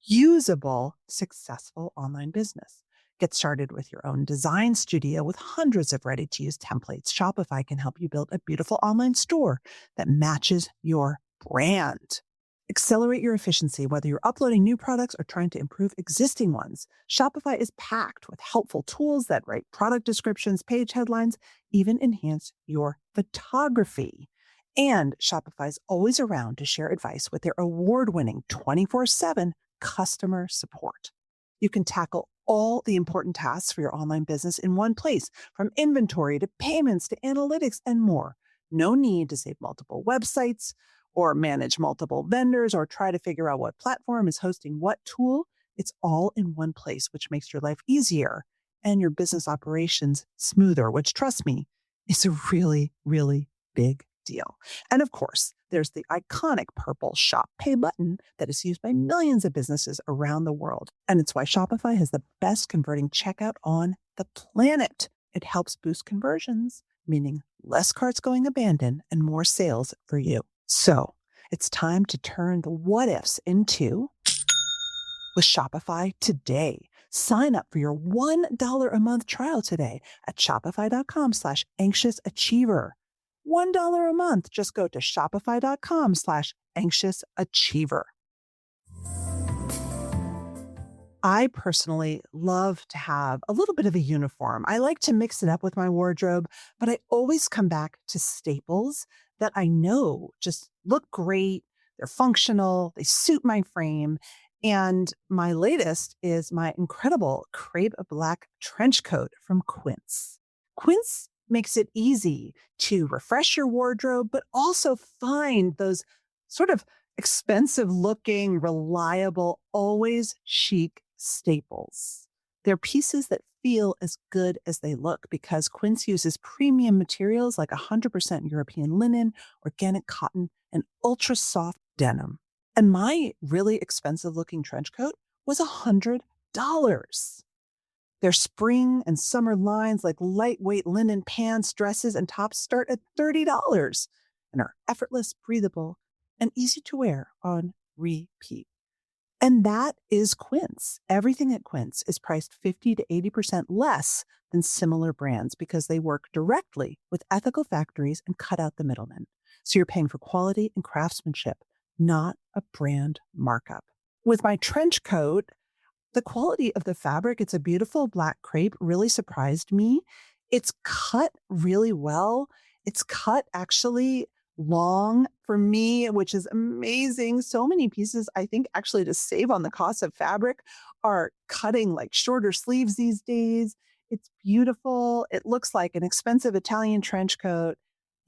usable, successful online business. Get started with your own design studio with hundreds of ready-to-use templates. Shopify can help you build a beautiful online store that matches your brand. Accelerate your efficiency, whether you're uploading new products or trying to improve existing ones. Shopify is packed with helpful tools that write product descriptions, page headlines, even enhance your photography. And Shopify's always around to share advice with their award-winning 24/7 customer support. You can tackle all the important tasks for your online business in one place, from inventory to payments to analytics and more. No need to save multiple websites or manage multiple vendors or try to figure out what platform is hosting what tool. It's all in one place, which makes your life easier and your business operations smoother, which, trust me, is a really, really big deal. And of course, there's the iconic purple Shop Pay button that is used by millions of businesses around the world. And it's why Shopify has the best converting checkout on the planet. It helps boost conversions, meaning less carts going abandoned and more sales for you. So it's time to turn the what ifs into with Shopify today. Sign up for your $1 a month trial today at shopify.com/anxiousachiever. $1 a month. Just go to shopify.com/anxiousachiever. I personally love to have a little bit of a uniform. I like to mix it up with my wardrobe, but I always come back to staples that I know just look great. They're functional. They suit my frame. And my latest is my incredible crepe black trench coat from Quince. Quince makes it easy to refresh your wardrobe, but also find those sort of expensive looking, reliable, always chic staples. They're pieces that feel as good as they look because Quince uses premium materials like 100% European linen, organic cotton, and ultra soft denim. And my really expensive looking trench coat was $100. Their spring and summer lines like lightweight linen pants, dresses, and tops start at $30 and are effortless, breathable, and easy to wear on repeat. And that is Quince. Everything at Quince is priced 50 to 80% less than similar brands because they work directly with ethical factories and cut out the middlemen. So you're paying for quality and craftsmanship, not a brand markup. With my trench coat, the quality of the fabric, it's a beautiful black crepe, really surprised me. It's cut really well. It's cut actually long for me, which is amazing. So many pieces, I think, actually to save on the cost of fabric are cutting like shorter sleeves these days. It's beautiful. It looks like an expensive Italian trench coat,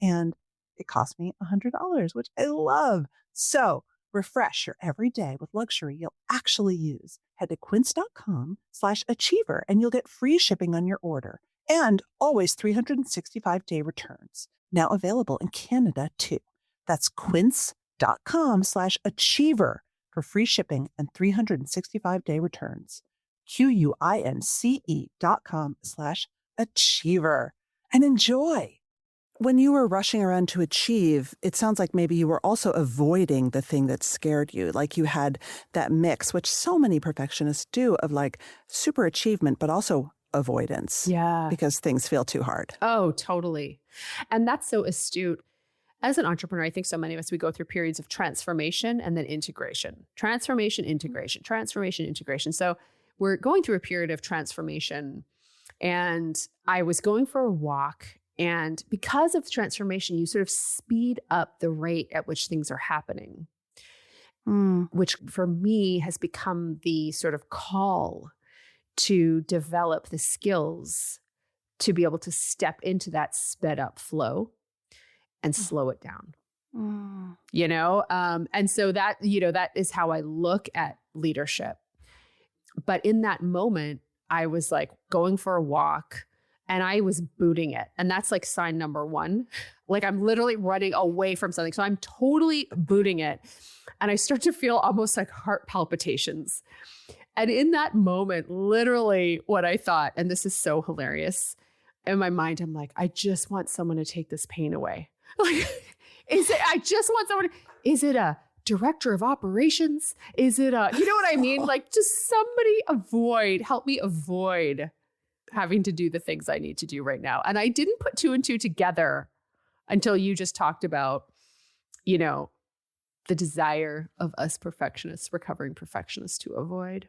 and it cost me $100, which I love. So refresh your every day with luxury you'll actually use. Head to quince.com/achiever and you'll get free shipping on your order and always 365-day returns. Now available in Canada too. That's quince.com/achiever for free shipping and 365-day returns. QUINCE.com/achiever and enjoy. When you were rushing around to achieve, it sounds like maybe you were also avoiding the thing that scared you. Like you had that mix, which so many perfectionists do, of like super achievement, but also avoidance. Yeah. Because things feel too hard. Oh, totally. And that's so astute. As an entrepreneur, I think so many of us, we go through periods of transformation and then integration. Transformation, integration, transformation, integration. So we're going through a period of transformation. And I was going for a walk. And because of the transformation, you sort of speed up the rate at which things are happening, which for me has become the sort of call to develop the skills to be able to step into that sped up flow and slow it down. And so that, that is how I look at leadership. But in that moment, I was like going for a walk and I was booting it. And that's like sign number one. Like I'm literally running away from something. So I'm totally booting it. And I start to feel almost like heart palpitations. And in that moment, literally what I thought, and this is so hilarious, in my mind, I'm like, I just want someone to take this pain away. Like, I just want someone, is it a director of operations? Is it you know what I mean? Like just somebody help me avoid having to do the things I need to do right now. And I didn't put two and two together until you just talked about, the desire of us perfectionists, recovering perfectionists to avoid.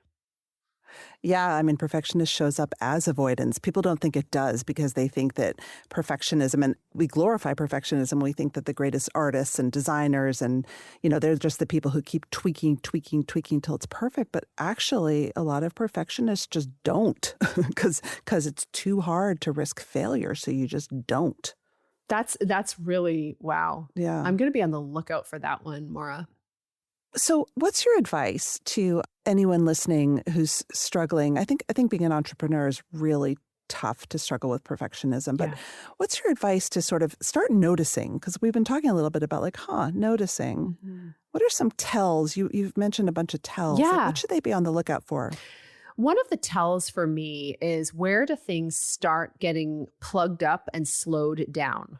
Yeah, I mean, perfectionist shows up as avoidance. People don't think it does because they think that perfectionism, and we glorify perfectionism. We think that the greatest artists and designers and, they're just the people who keep tweaking till it's perfect. But actually, a lot of perfectionists just don't because it's too hard to risk failure. So you just don't. That's really, wow. Yeah. I'm going to be on the lookout for that one, Maura. So what's your advice to anyone listening who's struggling? I think being an entrepreneur is really tough to struggle with perfectionism. But what's your advice to sort of start noticing? Because we've been talking a little bit about noticing. Mm-hmm. What are some tells? You've mentioned a bunch of tells. Yeah. Like, what should they be on the lookout for? One of the tells for me is, where do things start getting plugged up and slowed down?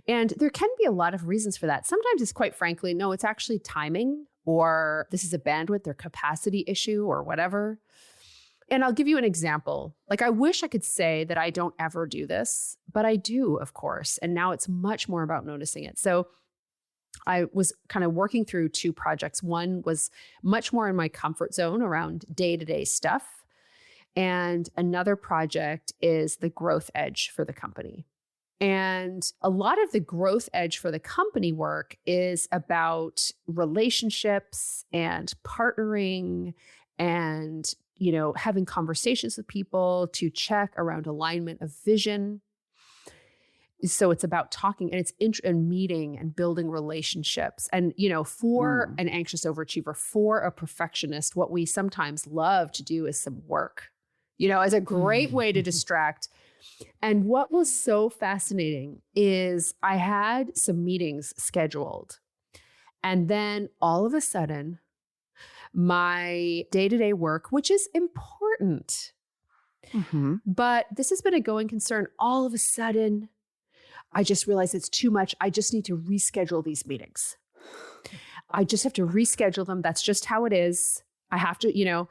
And there can be a lot of reasons for that. Sometimes it's quite frankly, no, it's actually timing, or this is a bandwidth or capacity issue or whatever. And I'll give you an example. Like, I wish I could say that I don't ever do this, but I do, of course. And now it's much more about noticing it. So I was kind of working through two projects. One was much more in my comfort zone around day-to-day stuff. And another project is the growth edge for the company. And a lot of the growth edge for the company work is about relationships and partnering and, having conversations with people to check around alignment of vision. So it's about talking, and it's and meeting and building relationships. And, for an anxious overachiever, for a perfectionist, what we sometimes love to do is some work, as a great way to distract. And what was so fascinating is I had some meetings scheduled. And then all of a sudden, my day-to-day work, which is important, but this has been a going concern, all of a sudden, I just realized it's too much. I just need to reschedule these meetings. I just have to reschedule them. That's just how it is. I have to,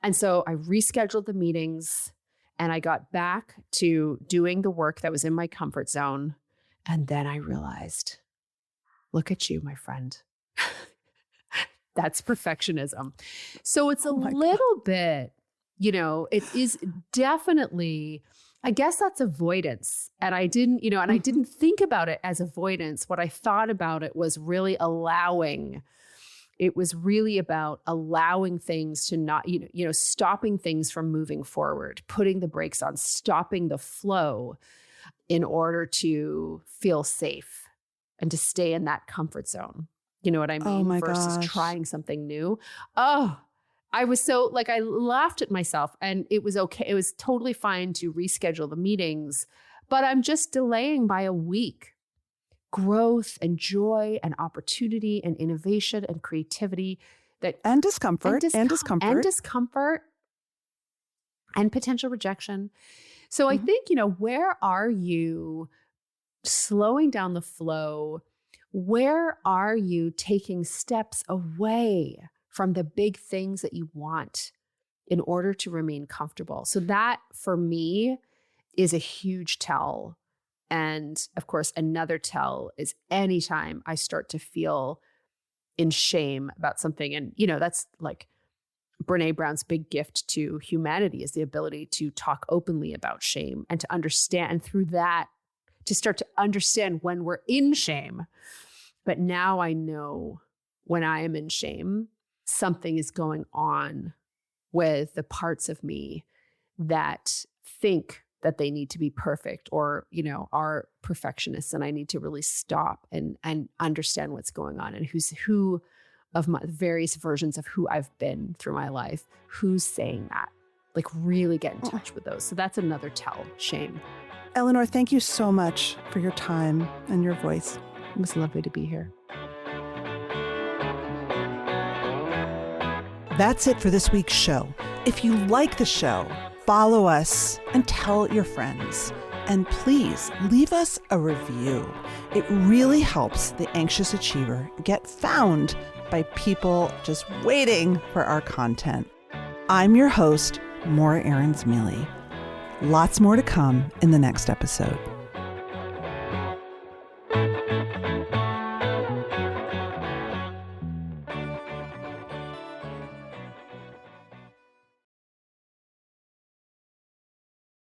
and so I rescheduled the meetings and I got back to doing the work that was in my comfort zone. And then I realized, look at you, my friend. That's perfectionism. So it's a little bit, it is definitely, I guess that's avoidance. And I didn't, and I didn't think about it as avoidance. What I thought about it was really allowing. It was really about allowing things to not, stopping things from moving forward, putting the brakes on, stopping the flow in order to feel safe and to stay in that comfort zone. You know what I mean? Oh my Versus gosh. trying something new. Oh, I was so I laughed at myself, and it was okay. It was totally fine to reschedule the meetings, but I'm just delaying by a week. Growth and joy and opportunity and innovation and creativity and discomfort and potential rejection. So I think, where are you slowing down the flow? Where are you taking steps away from the big things that you want in order to remain comfortable? So that, for me, is a huge tell. And of course, another tell is anytime I start to feel in shame about something. And, that's like Brene Brown's big gift to humanity, is the ability to talk openly about shame and to understand, and through that, to start to understand when we're in shame. But now I know when I am in shame, something is going on with the parts of me that think that they need to be perfect or, are perfectionists. And I need to really stop and understand what's going on and who of my various versions of who I've been through my life, who's saying that, really get in touch with those. So that's another tell, shame. Eleanor, thank you so much for your time and your voice. It was lovely to be here. That's it for this week's show. If you like the show, follow us and tell your friends. And please leave us a review. It really helps the anxious achiever get found by people just waiting for our content. I'm your host, Maura Aarons-Mele. Lots more to come in the next episode.